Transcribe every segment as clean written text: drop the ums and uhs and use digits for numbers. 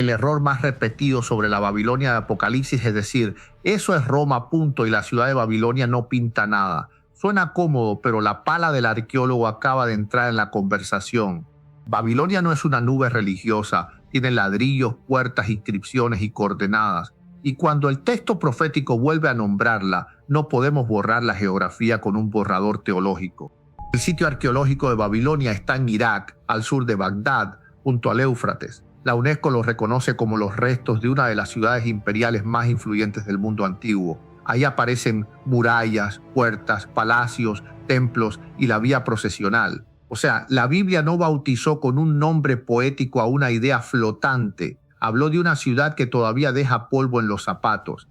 El error más repetido sobre la Babilonia de Apocalipsis es decir, eso es Roma, punto, y la ciudad de Babilonia no pinta nada. Suena cómodo, pero la pala del arqueólogo acaba de entrar en la conversación. Babilonia no es una nube religiosa, tiene ladrillos, puertas, inscripciones y coordenadas. Y cuando el texto profético vuelve a nombrarla, no podemos borrar la geografía con un borrador teológico. El sitio arqueológico de Babilonia está en Irak, al sur de Bagdad, junto al Éufrates. La UNESCO lo reconoce como los restos de una de las ciudades imperiales más influyentes del mundo antiguo. Ahí aparecen murallas, puertas, palacios, templos y la vía procesional. O sea, la Biblia no bautizó con un nombre poético a una idea flotante. Habló de una ciudad que todavía deja polvo en los zapatos.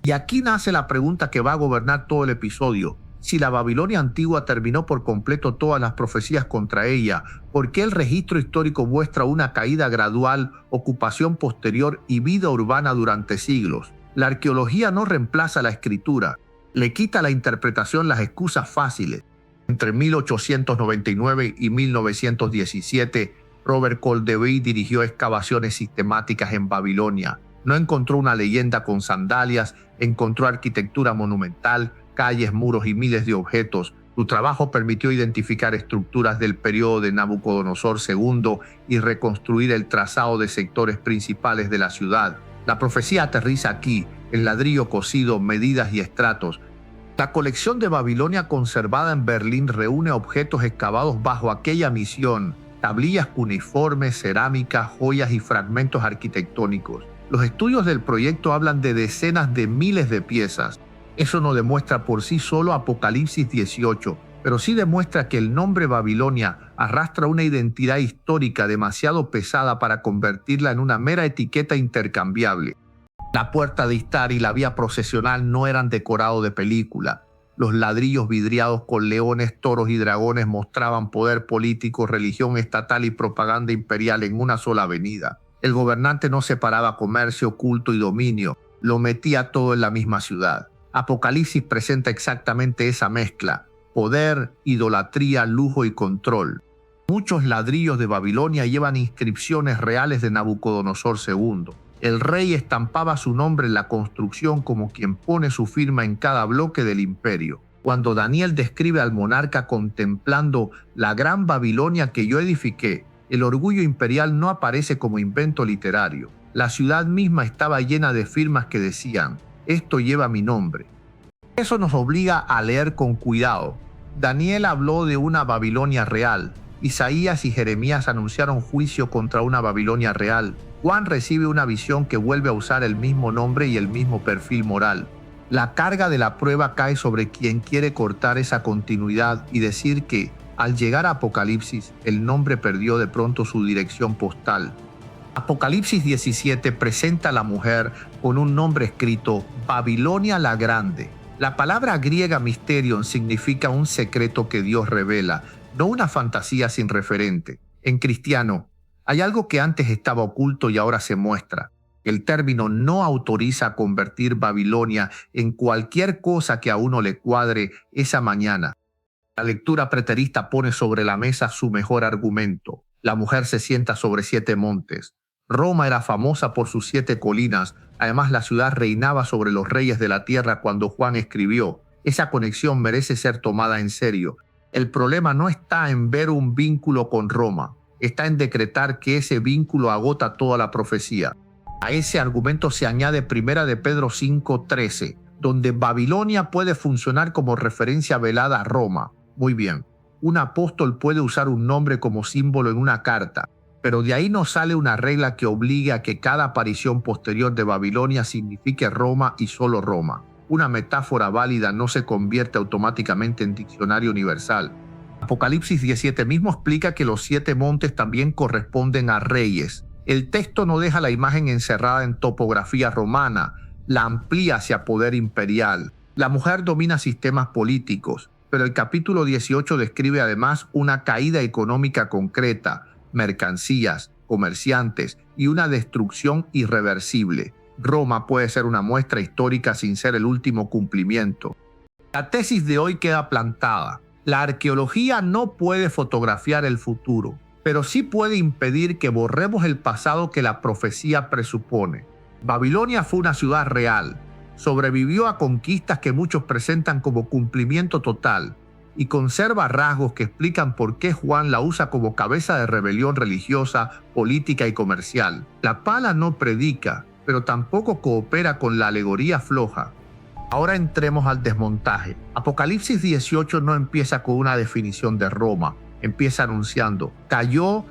Y aquí nace la pregunta que va a gobernar todo el episodio. Si la Babilonia antigua terminó por completo todas las profecías contra ella, ¿por qué el registro histórico muestra una caída gradual, ocupación posterior y vida urbana durante siglos? La arqueología no reemplaza la escritura, le quita a la interpretación las excusas fáciles. Entre 1899 y 1917, Robert Goldeville dirigió excavaciones sistemáticas en Babilonia. No encontró una leyenda con sandalias, encontró arquitectura monumental, calles, muros y miles de objetos. Su trabajo permitió identificar estructuras del periodo de Nabucodonosor II y reconstruir el trazado de sectores principales de la ciudad. La profecía aterriza aquí, en ladrillo cocido, medidas y estratos. La colección de Babilonia conservada en Berlín reúne objetos excavados bajo aquella misión, tablillas cuneiformes, cerámica, joyas y fragmentos arquitectónicos. Los estudios del proyecto hablan de decenas de miles de piezas. Eso no demuestra por sí solo Apocalipsis 18, pero sí demuestra que el nombre Babilonia arrastra una identidad histórica demasiado pesada para convertirla en una mera etiqueta intercambiable. La puerta de Istar y la vía procesional no eran decorado de película. Los ladrillos vidriados con leones, toros y dragones mostraban poder político, religión estatal y propaganda imperial en una sola avenida. El gobernante no separaba comercio, culto y dominio, lo metía todo en la misma ciudad. Apocalipsis presenta exactamente esa mezcla: poder, idolatría, lujo y control. Muchos ladrillos de Babilonia llevan inscripciones reales de Nabucodonosor II. El rey estampaba su nombre en la construcción como quien pone su firma en cada bloque del imperio. Cuando Daniel describe al monarca contemplando la gran Babilonia que yo edifiqué, el orgullo imperial no aparece como invento literario. La ciudad misma estaba llena de firmas que decían: esto lleva mi nombre. Eso nos obliga a leer con cuidado. Daniel habló de una Babilonia real. Isaías y Jeremías anunciaron juicio contra una Babilonia real. Juan recibe una visión que vuelve a usar el mismo nombre y el mismo perfil moral. La carga de la prueba cae sobre quien quiere cortar esa continuidad y decir que, al llegar a Apocalipsis, el nombre perdió de pronto su dirección postal. Apocalipsis 17 presenta a la mujer con un nombre escrito Babilonia la Grande. La palabra griega mysterion significa un secreto que Dios revela, no una fantasía sin referente. En cristiano, hay algo que antes estaba oculto y ahora se muestra. El término no autoriza a convertir Babilonia en cualquier cosa que a uno le cuadre esa mañana. La lectura preterista pone sobre la mesa su mejor argumento. La mujer se sienta sobre 7 montes. Roma era famosa por sus 7 colinas. Además, la ciudad reinaba sobre los reyes de la tierra cuando Juan escribió. Esa conexión merece ser tomada en serio. El problema no está en ver un vínculo con Roma. Está en decretar que ese vínculo agota toda la profecía. A ese argumento se añade 1 de Pedro 5:13, donde Babilonia puede funcionar como referencia velada a Roma. Muy bien, un apóstol puede usar un nombre como símbolo en una carta, pero de ahí no sale una regla que obligue a que cada aparición posterior de Babilonia signifique Roma y solo Roma. Una metáfora válida no se convierte automáticamente en diccionario universal. Apocalipsis 17 mismo explica que los 7 montes también corresponden a reyes. El texto no deja la imagen encerrada en topografía romana, la amplía hacia poder imperial. La mujer domina sistemas políticos, pero el capítulo 18 describe además una caída económica concreta, mercancías, comerciantes y una destrucción irreversible. Roma puede ser una muestra histórica sin ser el último cumplimiento. La tesis de hoy queda plantada. La arqueología no puede fotografiar el futuro. pero sí puede impedir que borremos el pasado que la profecía presupone. Babilonia fue una ciudad real, sobrevivió a conquistas que muchos presentan como cumplimiento total y conserva rasgos que explican por qué Juan la usa como cabeza de rebelión religiosa, política y comercial. La pala no predica, pero tampoco coopera con la alegoría floja. Ahora entremos al desmontaje. Apocalipsis 18 no empieza con una definición de Roma, empieza anunciando: cayó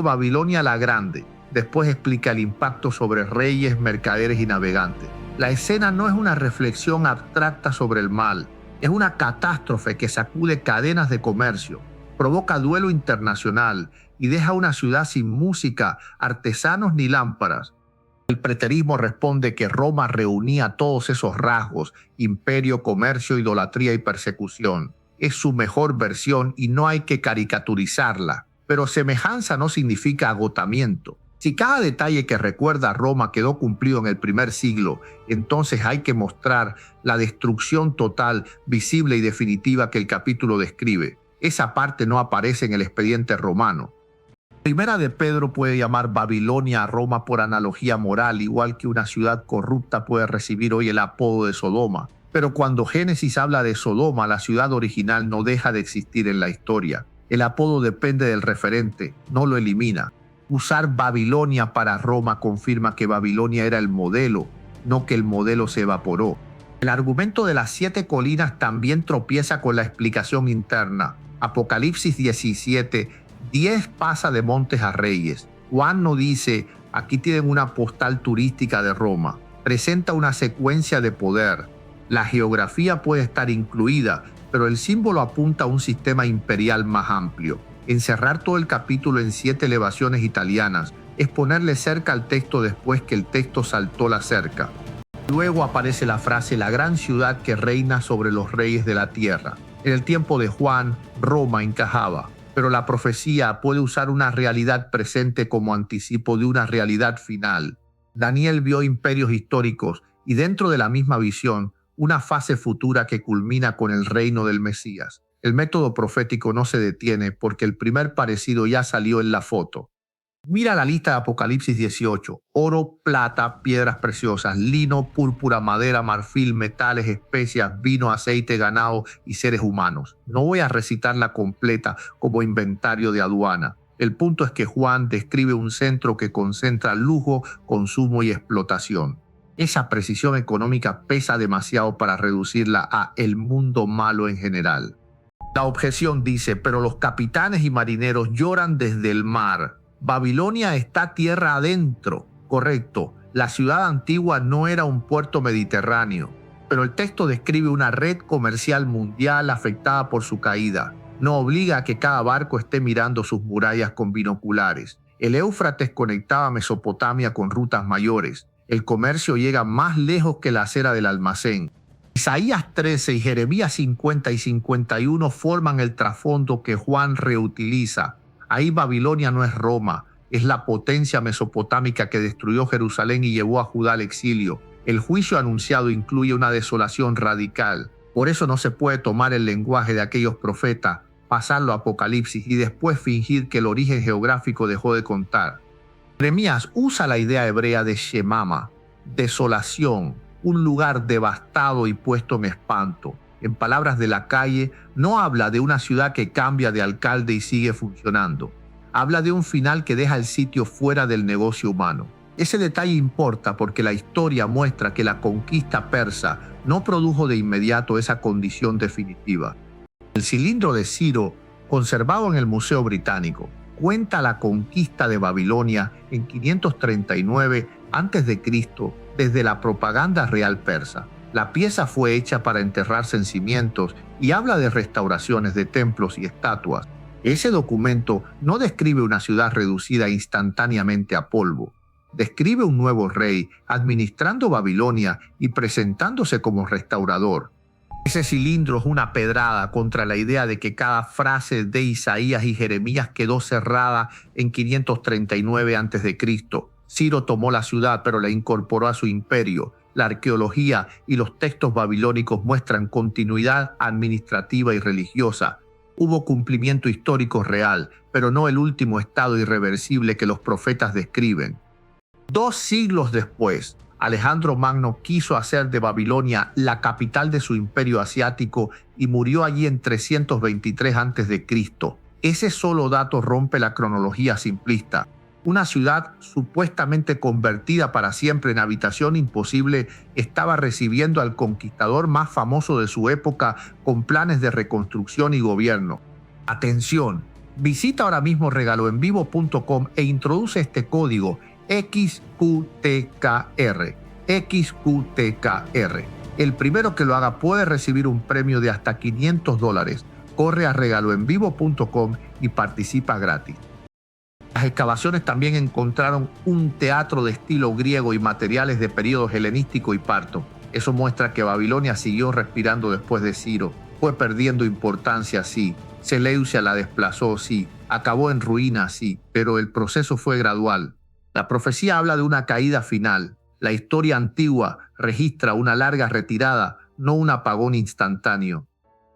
Babilonia la Grande. Después explica el impacto sobre reyes, mercaderes y navegantes. La escena no es una reflexión abstracta sobre el mal, es una catástrofe que sacude cadenas de comercio, provoca duelo internacional y deja una ciudad sin música, artesanos ni lámparas. El preterismo responde que Roma reunía todos esos rasgos: imperio, comercio, idolatría y persecución. Es su mejor versión y no hay que caricaturizarla. Pero semejanza no significa agotamiento. Si cada detalle que recuerda a Roma quedó cumplido en el primer siglo, entonces hay que mostrar la destrucción total, visible y definitiva que el capítulo describe. Esa parte no aparece en el expediente romano. Primera de Pedro puede llamar Babilonia a Roma por analogía moral, igual que una ciudad corrupta puede recibir hoy el apodo de Sodoma. Pero cuando Génesis habla de Sodoma, la ciudad original no deja de existir en la historia. El apodo depende del referente, no lo elimina. Usar Babilonia para Roma confirma que Babilonia era el modelo, no que el modelo se evaporó. El argumento de las 7 colinas también tropieza con la explicación interna. Apocalipsis 17, 10 pasa de montes a reyes. Juan no dice: aquí tienen una postal turística de Roma. Presenta una secuencia de poder. La geografía puede estar incluida, pero el símbolo apunta a un sistema imperial más amplio. Encerrar todo el capítulo en 7 elevaciones italianas es ponerle cerca al texto después que el texto saltó la cerca. Luego aparece la frase: la gran ciudad que reina sobre los reyes de la tierra. En el tiempo de Juan, Roma encajaba, pero la profecía puede usar una realidad presente como anticipo de una realidad final. Daniel vio imperios históricos y dentro de la misma visión, una fase futura que culmina con el reino del Mesías. El método profético no se detiene porque el primer parecido ya salió en la foto. Mira la lista de Apocalipsis 18: oro, plata, piedras preciosas, lino, púrpura, madera, marfil, metales, especias, vino, aceite, ganado y seres humanos. No voy a recitarla completa como inventario de aduana. El punto es que Juan describe un centro que concentra lujo, consumo y explotación. Esa precisión económica pesa demasiado para reducirla a el mundo malo en general. La objeción dice: pero los capitanes y marineros lloran desde el mar. Babilonia está tierra adentro. Correcto, la ciudad antigua no era un puerto mediterráneo, pero el texto describe una red comercial mundial afectada por su caída. No obliga a que cada barco esté mirando sus murallas con binoculares. El Éufrates conectaba Mesopotamia con rutas mayores. El comercio llega más lejos que la acera del almacén. Isaías 13 y Jeremías 50 y 51 forman el trasfondo que Juan reutiliza. Ahí Babilonia no es Roma, es la potencia mesopotámica que destruyó Jerusalén y llevó a Judá al exilio. El juicio anunciado incluye una desolación radical. Por eso no se puede tomar el lenguaje de aquellos profetas, pasarlo a Apocalipsis y después fingir que el origen geográfico dejó de contar. Jeremías usa la idea hebrea de Shemama, desolación, un lugar devastado y puesto en espanto. En palabras de la calle, no habla de una ciudad que cambia de alcalde y sigue funcionando. Habla de un final que deja el sitio fuera del negocio humano. Ese detalle importa porque la historia muestra que la conquista persa no produjo de inmediato esa condición definitiva. El cilindro de Ciro, conservado en el Museo Británico, cuenta la conquista de Babilonia en 539 a.C. desde la propaganda real persa. La pieza fue hecha para enterrarse en cimientos y habla de restauraciones de templos y estatuas. Ese documento no describe una ciudad reducida instantáneamente a polvo. Describe un nuevo rey administrando Babilonia y presentándose como restaurador. Ese cilindro es una pedrada contra la idea de que cada frase de Isaías y Jeremías quedó cerrada en 539 a.C. Ciro tomó la ciudad, pero la incorporó a su imperio. La arqueología y los textos babilónicos muestran continuidad administrativa y religiosa. Hubo cumplimiento histórico real, pero no el último estado irreversible que los profetas describen. 2 siglos después, Alejandro Magno quiso hacer de Babilonia la capital de su imperio asiático y murió allí en 323 a.C. Ese solo dato rompe la cronología simplista. Una ciudad supuestamente convertida para siempre en habitación imposible estaba recibiendo al conquistador más famoso de su época con planes de reconstrucción y gobierno. Atención, visita ahora mismo regaloenvivo.com e introduce este código XQTKR. XQTKR. El primero que lo haga puede recibir un premio de hasta $500. Corre a regaloenvivo.com y participa gratis. Las excavaciones también encontraron un teatro de estilo griego y materiales de periodo helenístico y parto. Eso muestra que Babilonia siguió respirando después de Ciro. Fue perdiendo importancia, sí. Seleucia la desplazó, sí. Acabó en ruina, sí. Pero el proceso fue gradual. La profecía habla de una caída final. La historia antigua registra una larga retirada, no un apagón instantáneo.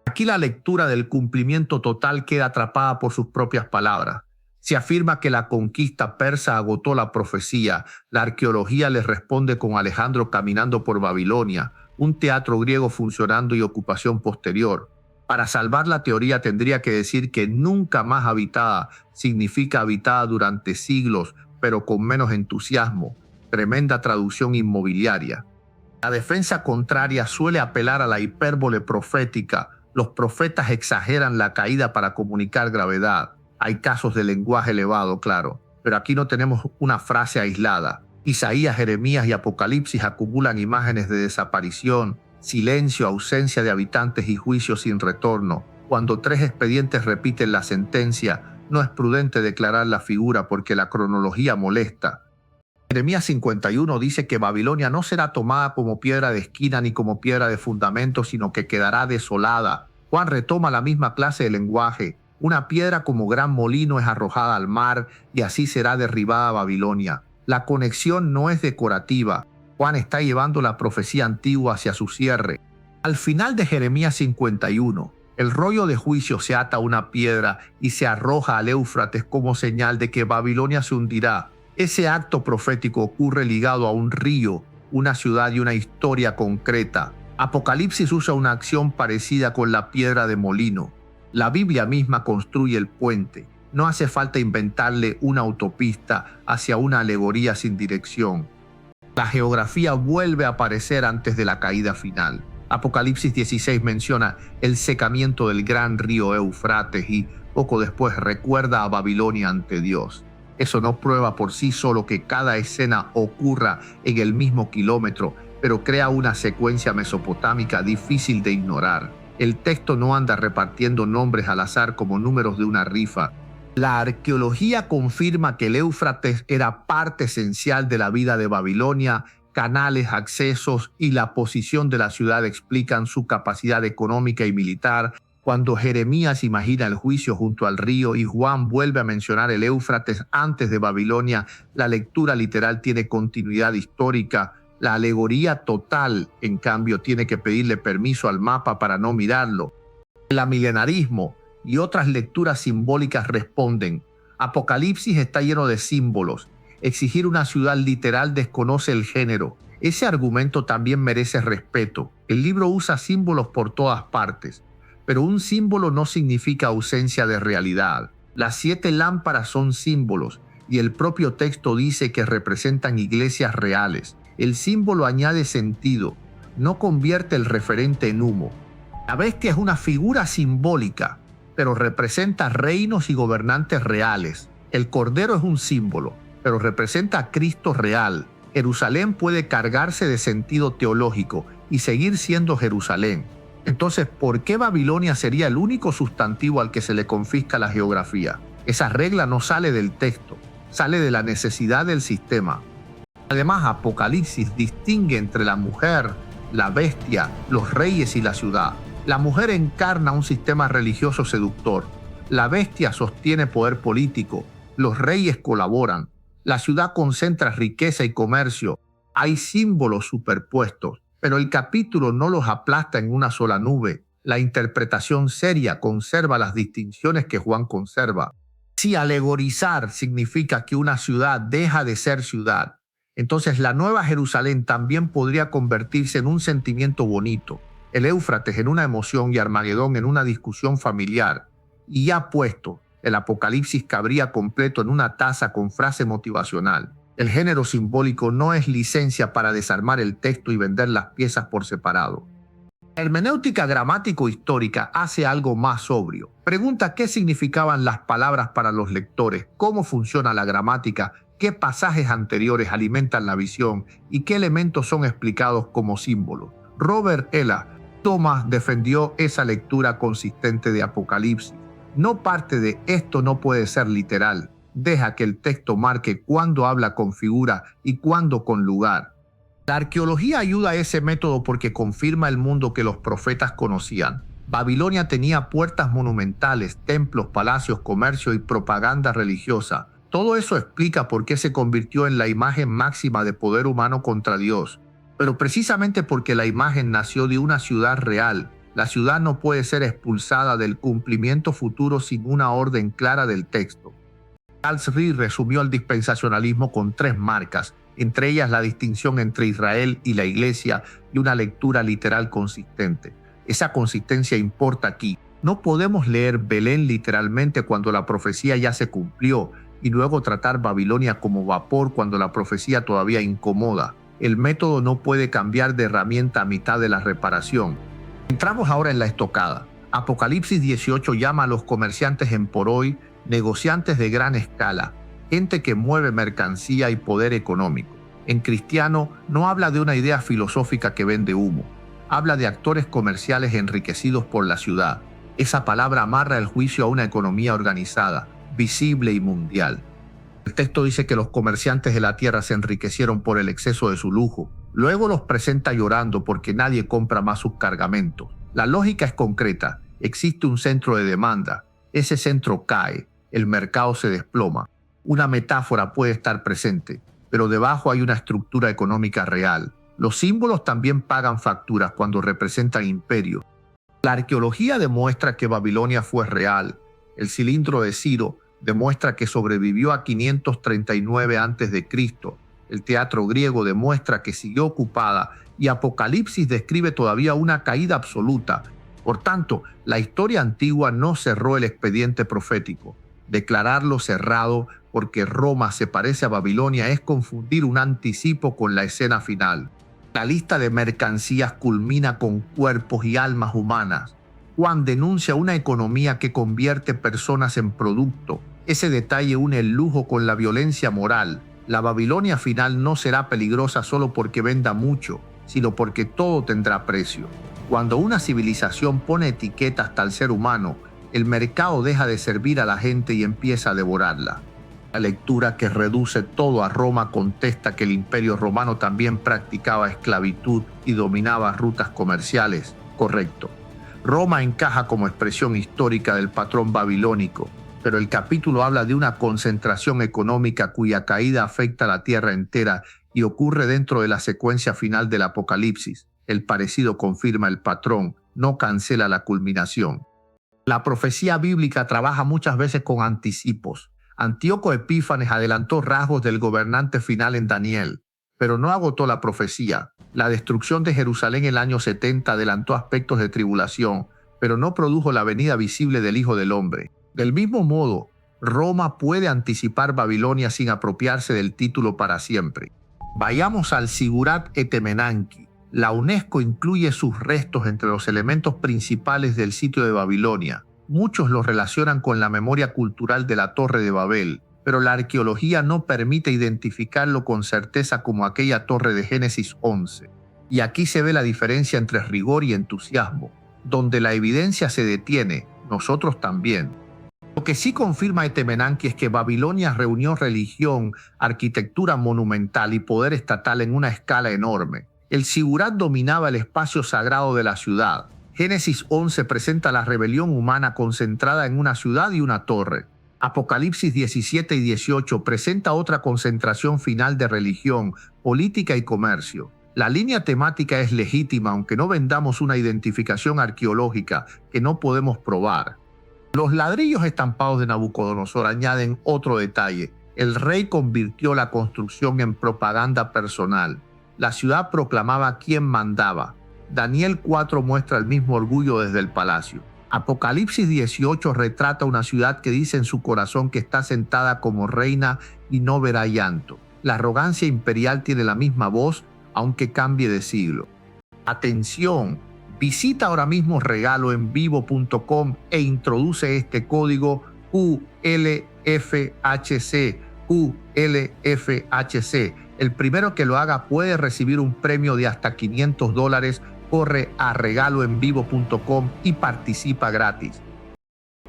Aquí la lectura del cumplimiento total queda atrapada por sus propias palabras. Se afirma que la conquista persa agotó la profecía. La arqueología les responde con Alejandro caminando por Babilonia, un teatro griego funcionando y ocupación posterior. Para salvar la teoría tendría que decir que nunca más habitada significa habitada durante siglos, pero con menos entusiasmo. Tremenda traducción inmobiliaria. La defensa contraria suele apelar a la hipérbole profética. Los profetas exageran la caída para comunicar gravedad. Hay casos de lenguaje elevado, claro, pero aquí no tenemos una frase aislada. Isaías, Jeremías y Apocalipsis acumulan imágenes de desaparición, silencio, ausencia de habitantes y juicio sin retorno. Cuando 3 expedientes repiten la sentencia, no es prudente declarar la figura porque la cronología molesta. Jeremías 51 dice que Babilonia no será tomada como piedra de esquina ni como piedra de fundamento, sino que quedará desolada. Juan retoma la misma clase de lenguaje. Una piedra como gran molino es arrojada al mar y así será derribada Babilonia. La conexión no es decorativa. Juan está llevando la profecía antigua hacia su cierre. Al final de Jeremías 51, el rollo de juicio se ata a una piedra y se arroja al Éufrates como señal de que Babilonia se hundirá. Ese acto profético ocurre ligado a un río, una ciudad y una historia concreta. Apocalipsis usa una acción parecida con la piedra de molino. La Biblia misma construye el puente. No hace falta inventarle una autopista hacia una alegoría sin dirección. La geografía vuelve a aparecer antes de la caída final. Apocalipsis 16 menciona el secamiento del gran río Éufrates y poco después recuerda a Babilonia ante Dios. Eso no prueba por sí solo que cada escena ocurra en el mismo kilómetro, pero crea una secuencia mesopotámica difícil de ignorar. El texto no anda repartiendo nombres al azar como números de una rifa. La arqueología confirma que el Éufrates era parte esencial de la vida de Babilonia. Canales, accesos y la posición de la ciudad explican su capacidad económica y militar. Cuando Jeremías imagina el juicio junto al río y Juan vuelve a mencionar el Éufrates antes de Babilonia, la lectura literal tiene continuidad histórica. La alegoría total, en cambio, tiene que pedirle permiso al mapa para no mirarlo. El amilenarismo y otras lecturas simbólicas responden. Apocalipsis está lleno de símbolos. Exigir una ciudad literal desconoce el género. Ese argumento también merece respeto. El libro usa símbolos por todas partes, pero un símbolo no significa ausencia de realidad. Las 7 lámparas son símbolos y el propio texto dice que representan iglesias reales. El símbolo añade sentido, no convierte el referente en humo. La bestia es una figura simbólica, pero representa reinos y gobernantes reales. El cordero es un símbolo, pero representa a Cristo real. Jerusalén puede cargarse de sentido teológico y seguir siendo Jerusalén. Entonces, ¿por qué Babilonia sería el único sustantivo al que se le confisca la geografía? Esa regla no sale del texto, sale de la necesidad del sistema. Además, Apocalipsis distingue entre la mujer, la bestia, los reyes y la ciudad. La mujer encarna un sistema religioso seductor. La bestia sostiene poder político. Los reyes colaboran. La ciudad concentra riqueza y comercio. Hay símbolos superpuestos, pero el capítulo no los aplasta en una sola nube. La interpretación seria conserva las distinciones que Juan conserva. Si alegorizar significa que una ciudad deja de ser ciudad, entonces la Nueva Jerusalén también podría convertirse en un sentimiento bonito, el Éufrates en una emoción y Armagedón en una discusión familiar. Y ya puesto, el Apocalipsis cabría completo en una taza con frase motivacional. El género simbólico no es licencia para desarmar el texto y vender las piezas por separado. La hermenéutica gramático-histórica hace algo más sobrio. Pregunta qué significaban las palabras para los lectores, cómo funciona la gramática, qué pasajes anteriores alimentan la visión y qué elementos son explicados como símbolos. Robert Ella Thomas defendió esa lectura consistente de Apocalipsis. No parte de esto no puede ser literal. Deja que el texto marque cuándo habla con figura y cuándo con lugar. La arqueología ayuda a ese método porque confirma el mundo que los profetas conocían. Babilonia tenía puertas monumentales, templos, palacios, comercio y propaganda religiosa. Todo eso explica por qué se convirtió en la imagen máxima de poder humano contra Dios. Pero precisamente porque la imagen nació de una ciudad real, la ciudad no puede ser expulsada del cumplimiento futuro sin una orden clara del texto. Charles Reed resumió el dispensacionalismo con 3 marcas, entre ellas la distinción entre Israel y la Iglesia y una lectura literal consistente. Esa consistencia importa aquí. No podemos leer Belén literalmente cuando la profecía ya se cumplió y luego tratar Babilonia como vapor cuando la profecía todavía incomoda. El método no puede cambiar de herramienta a mitad de la reparación. Entramos ahora en la estocada. Apocalipsis 18 llama a los comerciantes en poroi negociantes de gran escala, gente que mueve mercancía y poder económico. En cristiano no habla de una idea filosófica que vende humo, habla de actores comerciales enriquecidos por la ciudad. Esa palabra amarra el juicio a una economía organizada, visible y mundial. El texto dice que los comerciantes de la tierra se enriquecieron por el exceso de su lujo. Luego los presenta llorando porque nadie compra más sus cargamentos. La lógica es concreta. Existe un centro de demanda. Ese centro cae. El mercado se desploma. Una metáfora puede estar presente, pero debajo hay una estructura económica real. Los símbolos también pagan facturas cuando representan imperios. La arqueología demuestra que Babilonia fue real. El cilindro de Ciro demuestra que sobrevivió a 539 a.C. El teatro griego demuestra que siguió ocupada y Apocalipsis describe todavía una caída absoluta. Por tanto, la historia antigua no cerró el expediente profético. Declararlo cerrado porque Roma se parece a Babilonia es confundir un anticipo con la escena final. La lista de mercancías culmina con cuerpos y almas humanas. Juan denuncia una economía que convierte personas en producto. Ese detalle une el lujo con la violencia moral. La Babilonia final no será peligrosa solo porque venda mucho, sino porque todo tendrá precio. Cuando una civilización pone etiqueta hasta al ser humano, el mercado deja de servir a la gente y empieza a devorarla. La lectura que reduce todo a Roma contesta que el Imperio Romano también practicaba esclavitud y dominaba rutas comerciales. Correcto. Roma encaja como expresión histórica del patrón babilónico, pero el capítulo habla de una concentración económica cuya caída afecta a la tierra entera y ocurre dentro de la secuencia final del Apocalipsis. El parecido confirma el patrón, no cancela la culminación. La profecía bíblica trabaja muchas veces con anticipos. Antíoco Epífanes adelantó rasgos del gobernante final en Daniel, pero no agotó la profecía. La destrucción de Jerusalén en el año 70 adelantó aspectos de tribulación, pero no produjo la venida visible del Hijo del Hombre. Del mismo modo, Roma puede anticipar Babilonia sin apropiarse del título para siempre. Vayamos al Sigurat Etemenanki. La UNESCO incluye sus restos entre los elementos principales del sitio de Babilonia. Muchos los relacionan con la memoria cultural de la Torre de Babel, pero la arqueología no permite identificarlo con certeza como aquella torre de Génesis 11. Y aquí se ve la diferencia entre rigor y entusiasmo. Donde la evidencia se detiene, nosotros también. Lo que sí confirma Etemenanki es que Babilonia reunió religión, arquitectura monumental y poder estatal en una escala enorme. El Sigurat dominaba el espacio sagrado de la ciudad. Génesis 11 presenta la rebelión humana concentrada en una ciudad y una torre. Apocalipsis 17 y 18 presenta otra concentración final de religión, política y comercio. La línea temática es legítima, aunque no vendamos una identificación arqueológica que no podemos probar. Los ladrillos estampados de Nabucodonosor añaden otro detalle. El rey convirtió la construcción en propaganda personal. La ciudad proclamaba quién mandaba. Daniel 4 muestra el mismo orgullo desde el palacio. Apocalipsis 18 retrata una ciudad que dice en su corazón que está sentada como reina y no verá llanto. La arrogancia imperial tiene la misma voz, aunque cambie de siglo. Atención, visita ahora mismo regaloenvivo.com e introduce este código QLFHC. El primero que lo haga puede recibir un premio de hasta $500. Corre a regaloenvivo.com y participa gratis.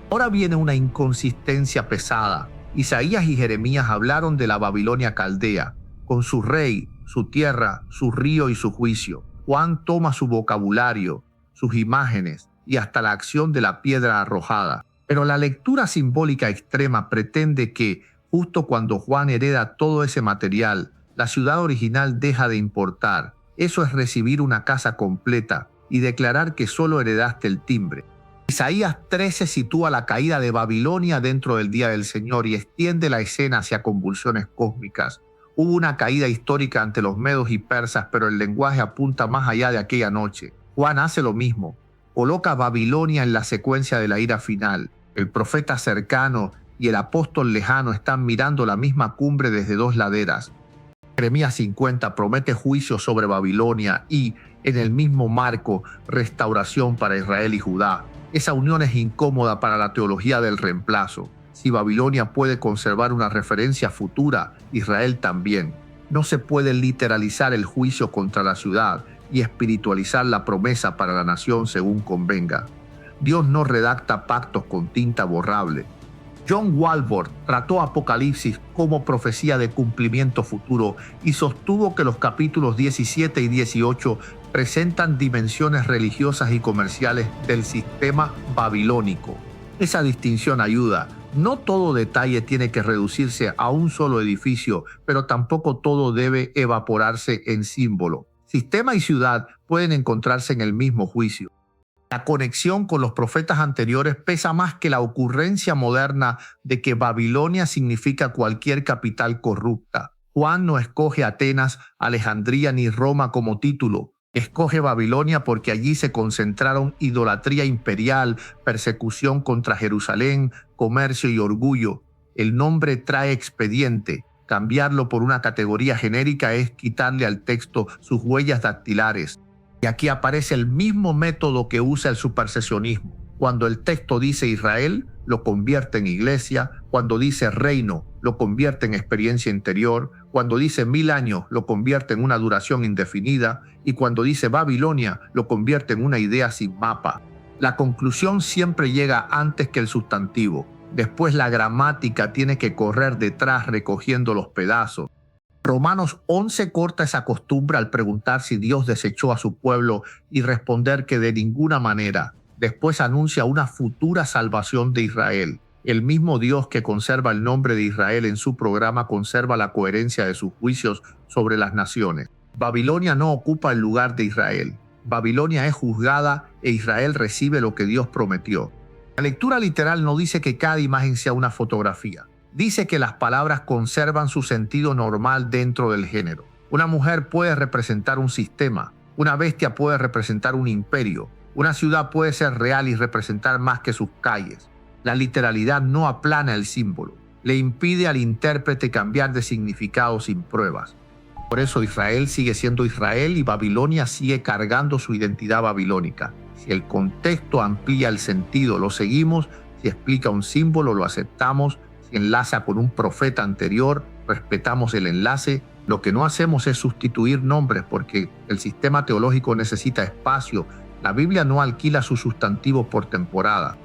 Ahora viene una inconsistencia pesada. Isaías y Jeremías hablaron de la Babilonia caldea, con su rey, su tierra, su río y su juicio. Juan toma su vocabulario, sus imágenes y hasta la acción de la piedra arrojada. Pero la lectura simbólica extrema pretende que, justo cuando Juan hereda todo ese material, la ciudad original deja de importar. Eso es recibir una casa completa y declarar que solo heredaste el timbre. Isaías 13 sitúa la caída de Babilonia dentro del día del Señor y extiende la escena hacia convulsiones cósmicas. Hubo una caída histórica ante los medos y persas, pero el lenguaje apunta más allá de aquella noche. Juan hace lo mismo. Coloca a Babilonia en la secuencia de la ira final. El profeta cercano y el apóstol lejano están mirando la misma cumbre desde dos laderas. Jeremías 50 promete juicio sobre Babilonia y, en el mismo marco, restauración para Israel y Judá. Esa unión es incómoda para la teología del reemplazo. Si Babilonia puede conservar una referencia futura, Israel también. No se puede literalizar el juicio contra la ciudad y espiritualizar la promesa para la nación según convenga. Dios no redacta pactos con tinta borrable. John Walvoord trató Apocalipsis como profecía de cumplimiento futuro y sostuvo que los capítulos 17 y 18 presentan dimensiones religiosas y comerciales del sistema babilónico. Esa distinción ayuda. No todo detalle tiene que reducirse a un solo edificio, pero tampoco todo debe evaporarse en símbolo. Sistema y ciudad pueden encontrarse en el mismo juicio. La conexión con los profetas anteriores pesa más que la ocurrencia moderna de que Babilonia significa cualquier capital corrupta. Juan no escoge Atenas, Alejandría ni Roma como título. Escoge Babilonia porque allí se concentraron idolatría imperial, persecución contra Jerusalén, comercio y orgullo. El nombre trae expediente. Cambiarlo por una categoría genérica es quitarle al texto sus huellas dactilares. Y aquí aparece el mismo método que usa el supersesionismo. Cuando el texto dice Israel, lo convierte en iglesia. Cuando dice reino, lo convierte en experiencia interior. Cuando dice 1000 años, lo convierte en una duración indefinida. Y cuando dice Babilonia, lo convierte en una idea sin mapa. La conclusión siempre llega antes que el sustantivo. Después la gramática tiene que correr detrás recogiendo los pedazos. Romanos 11 corta esa costumbre al preguntar si Dios desechó a su pueblo y responder que de ninguna manera. Después anuncia una futura salvación de Israel. El mismo Dios que conserva el nombre de Israel en su programa conserva la coherencia de sus juicios sobre las naciones. Babilonia no ocupa el lugar de Israel. Babilonia es juzgada e Israel recibe lo que Dios prometió. La lectura literal no dice que cada imagen sea una fotografía. Dice que las palabras conservan su sentido normal dentro del género. Una mujer puede representar un sistema, una bestia puede representar un imperio, una ciudad puede ser real y representar más que sus calles. La literalidad no aplana el símbolo, le impide al intérprete cambiar de significado sin pruebas. Por eso Israel sigue siendo Israel y Babilonia sigue cargando su identidad babilónica. Si el contexto amplía el sentido, lo seguimos. Si explica un símbolo, lo aceptamos. Si enlaza con un profeta anterior, respetamos el enlace. Lo que no hacemos es sustituir nombres porque el sistema teológico necesita espacio. La Biblia no alquila sus sustantivos por temporada.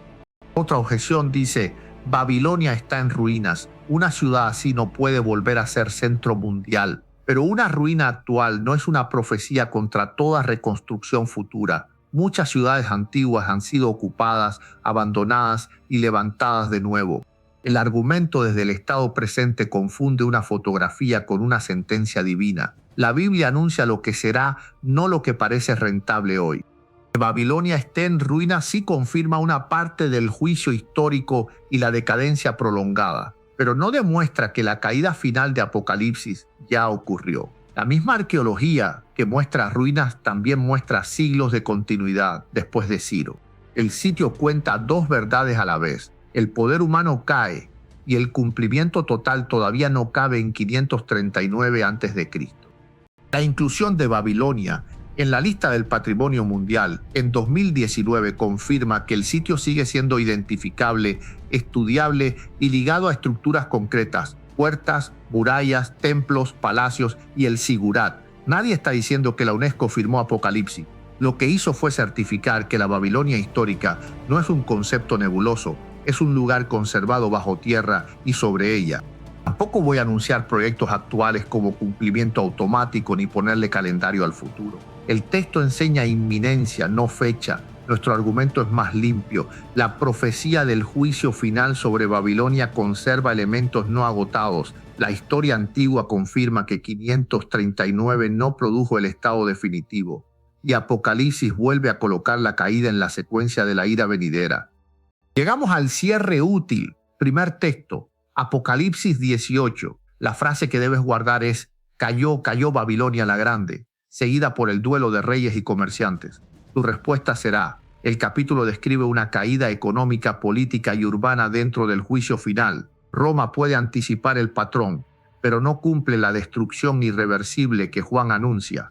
Otra objeción dice, Babilonia está en ruinas. Una ciudad así no puede volver a ser centro mundial. Pero una ruina actual no es una profecía contra toda reconstrucción futura. Muchas ciudades antiguas han sido ocupadas, abandonadas y levantadas de nuevo. El argumento desde el estado presente confunde una fotografía con una sentencia divina. La Biblia anuncia lo que será, no lo que parece rentable hoy. Que Babilonia esté en ruinas sí confirma una parte del juicio histórico y la decadencia prolongada, pero no demuestra que la caída final de Apocalipsis ya ocurrió. La misma arqueología que muestra ruinas también muestra siglos de continuidad después de Ciro. El sitio cuenta dos verdades a la vez. El poder humano cae y el cumplimiento total todavía no cabe en 539 a.C. La inclusión de Babilonia en la lista del Patrimonio Mundial en 2019 confirma que el sitio sigue siendo identificable, estudiable y ligado a estructuras concretas, puertas, murallas, templos, palacios y el Sigurat. Nadie está diciendo que la UNESCO firmó Apocalipsis. Lo que hizo fue certificar que la Babilonia histórica no es un concepto nebuloso, es un lugar conservado bajo tierra y sobre ella. Tampoco voy a anunciar proyectos actuales como cumplimiento automático ni ponerle calendario al futuro. El texto enseña inminencia, no fecha. Nuestro argumento es más limpio. La profecía del juicio final sobre Babilonia conserva elementos no agotados. La historia antigua confirma que 539 no produjo el estado definitivo. Y Apocalipsis vuelve a colocar la caída en la secuencia de la ira venidera. Llegamos al cierre útil. Primer texto, Apocalipsis 18. La frase que debes guardar es: cayó Babilonia la grande, seguida por el duelo de reyes y comerciantes. Tu respuesta será: el capítulo describe una caída económica, política y urbana dentro del juicio final. Roma puede anticipar el patrón, pero no cumple la destrucción irreversible que Juan anuncia.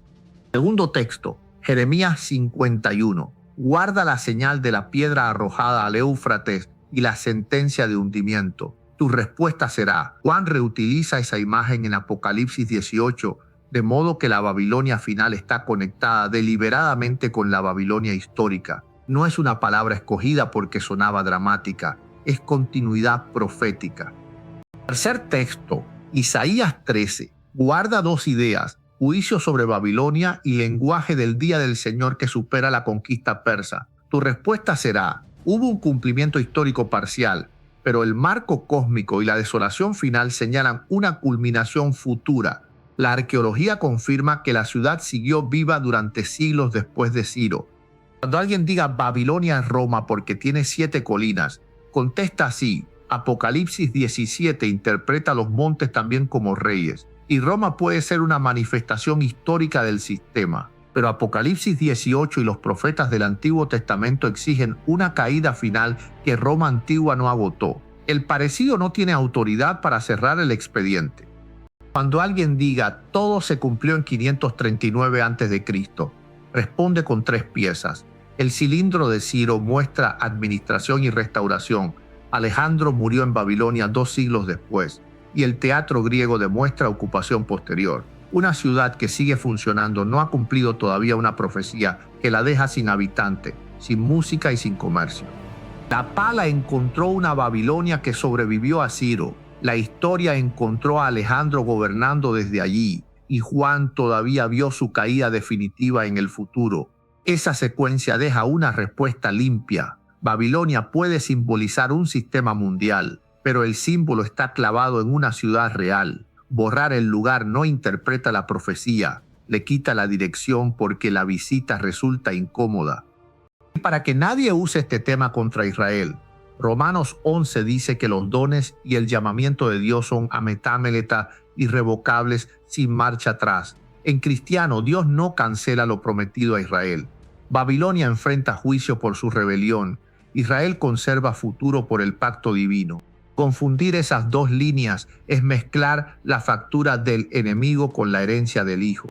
Segundo texto, Jeremías 51. Guarda la señal de la piedra arrojada al Éufrates y la sentencia de hundimiento. Tu respuesta será: Juan reutiliza esa imagen en Apocalipsis 18, de modo que la Babilonia final está conectada deliberadamente con la Babilonia histórica. No es una palabra escogida porque sonaba dramática, es continuidad profética. Tercer texto, Isaías 13. Guarda dos ideas: juicio sobre Babilonia y lenguaje del día del Señor que supera la conquista persa. Tu respuesta será: hubo un cumplimiento histórico parcial, pero el marco cósmico y la desolación final señalan una culminación futura. La arqueología confirma que la ciudad siguió viva durante siglos después de Ciro. Cuando alguien diga Babilonia es Roma porque tiene 7 colinas, contesta así: Apocalipsis 17 interpreta los montes también como reyes, y Roma puede ser una manifestación histórica del sistema. Pero Apocalipsis 18 y los profetas del Antiguo Testamento exigen una caída final que Roma antigua no agotó. El parecido no tiene autoridad para cerrar el expediente. Cuando alguien diga todo se cumplió en 539 a.C., responde con 3 piezas. El cilindro de Ciro muestra administración y restauración. Alejandro murió en Babilonia 2 siglos después. Y el teatro griego demuestra ocupación posterior. Una ciudad que sigue funcionando no ha cumplido todavía una profecía que la deja sin habitante, sin música y sin comercio. La pala encontró una Babilonia que sobrevivió a Ciro. La historia encontró a Alejandro gobernando desde allí, y Juan todavía vio su caída definitiva en el futuro. Esa secuencia deja una respuesta limpia. Babilonia puede simbolizar un sistema mundial, pero el símbolo está clavado en una ciudad real. Borrar el lugar no interpreta la profecía, le quita la dirección porque la visita resulta incómoda. Y para que nadie use este tema contra Israel, Romanos 11 dice que los dones y el llamamiento de Dios son ametámeleta, irrevocables, sin marcha atrás. En cristiano, Dios no cancela lo prometido a Israel. Babilonia enfrenta juicio por su rebelión. Israel conserva futuro por el pacto divino. Confundir esas dos líneas es mezclar la factura del enemigo con la herencia del Hijo.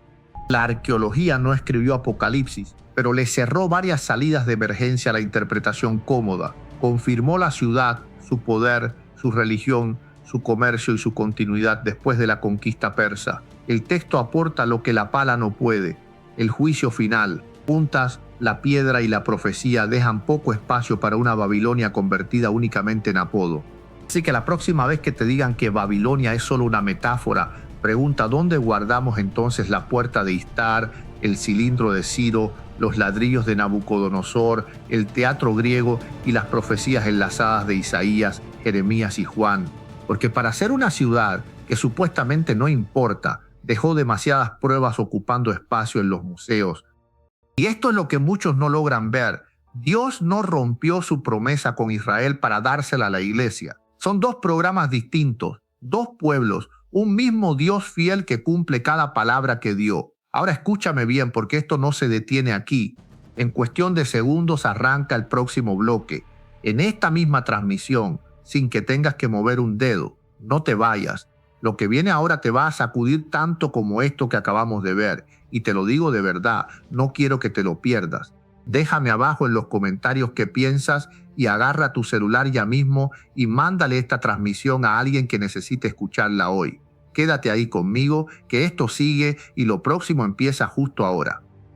La arqueología no escribió Apocalipsis, pero le cerró varias salidas de emergencia a la interpretación cómoda. Confirmó la ciudad, su poder, su religión, su comercio y su continuidad después de la conquista persa. El texto aporta lo que la pala no puede: el juicio final. Juntas, la piedra y la profecía dejan poco espacio para una Babilonia convertida únicamente en apodo. Así que la próxima vez que te digan que Babilonia es solo una metáfora, pregunta dónde guardamos entonces la puerta de Istar, el cilindro de Ciro, los ladrillos de Nabucodonosor, el teatro griego y las profecías enlazadas de Isaías, Jeremías y Juan. Porque para ser una ciudad que supuestamente no importa, Dejó demasiadas pruebas ocupando espacio en los museos. Y esto es lo que muchos no logran ver. Dios no rompió su promesa con Israel para dársela a la iglesia. Son dos programas distintos, dos pueblos, un mismo Dios fiel que cumple cada palabra que dio. Ahora escúchame bien, porque esto no se detiene aquí. En cuestión de segundos arranca el próximo bloque. En esta misma transmisión, sin que tengas que mover un dedo. No te vayas. Lo que viene ahora te va a sacudir tanto como esto que acabamos de ver. Y te lo digo de verdad, no quiero que te lo pierdas. Déjame abajo en los comentarios qué piensas y agarra tu celular ya mismo y mándale esta transmisión a alguien que necesite escucharla hoy. Quédate ahí conmigo, que esto sigue y lo próximo empieza justo ahora.